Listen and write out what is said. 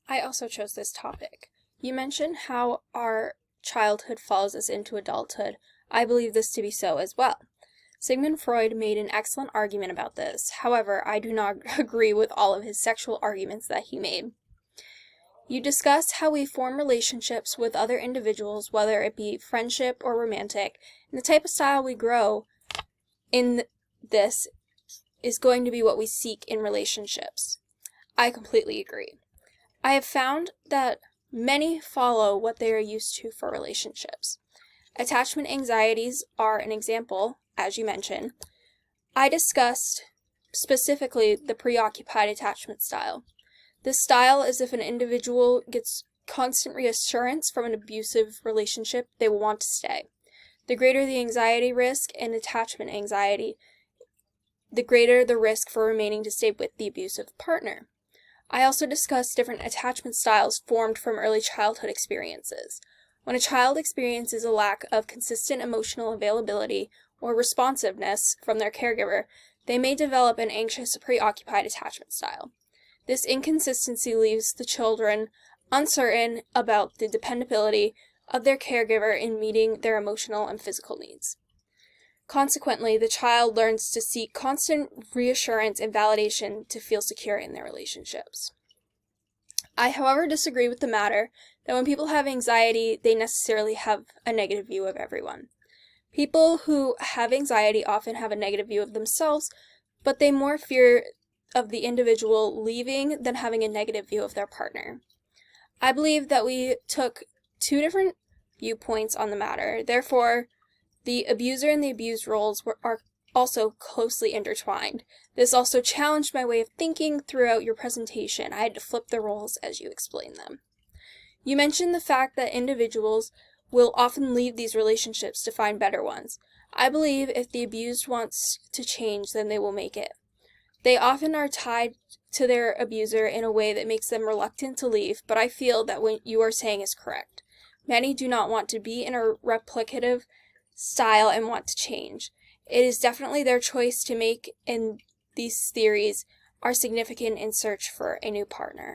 I also chose this topic. You mentioned how our childhood follows us into adulthood. I believe this to be so as well. Sigmund Freud made an excellent argument about this. However, I do not agree with all of his sexual arguments that he made. You discussed how we form relationships with other individuals, whether it be friendship or romantic, and the type of style we grow in this is going to be what we seek in relationships. I completely agree. I have found that many follow what they are used to for relationships. Attachment anxieties are an example, as you mentioned. I discussed specifically the preoccupied attachment style. This style is if an individual gets constant reassurance from an abusive relationship, they will want to stay. The greater the anxiety risk and attachment anxiety, the greater the risk for remaining to stay with the abusive partner. I also discussed different attachment styles formed from early childhood experiences. When a child experiences a lack of consistent emotional availability or responsiveness from their caregiver, they may develop an anxious, preoccupied attachment style. This inconsistency leaves the children uncertain about the dependability of their caregiver in meeting their emotional and physical needs. Consequently, the child learns to seek constant reassurance and validation to feel secure in their relationships. I, however, disagree with the matter that when people have anxiety, they necessarily have a negative view of everyone. People who have anxiety often have a negative view of themselves, but they more fear of the individual leaving than having a negative view of their partner. I believe that we took two different viewpoints on the matter. Therefore, the abuser and the abused roles are also closely intertwined. This also challenged my way of thinking throughout your presentation. I had to flip the roles as you explained them. You mentioned the fact that individuals will often leave these relationships to find better ones. I believe if the abused wants to change, then they will make it. They often are tied to their abuser in a way that makes them reluctant to leave, but I feel that what you are saying is correct. Many do not want to be in a replicative style and want to change. It is definitely their choice to make, and these theories are significant in search for a new partner.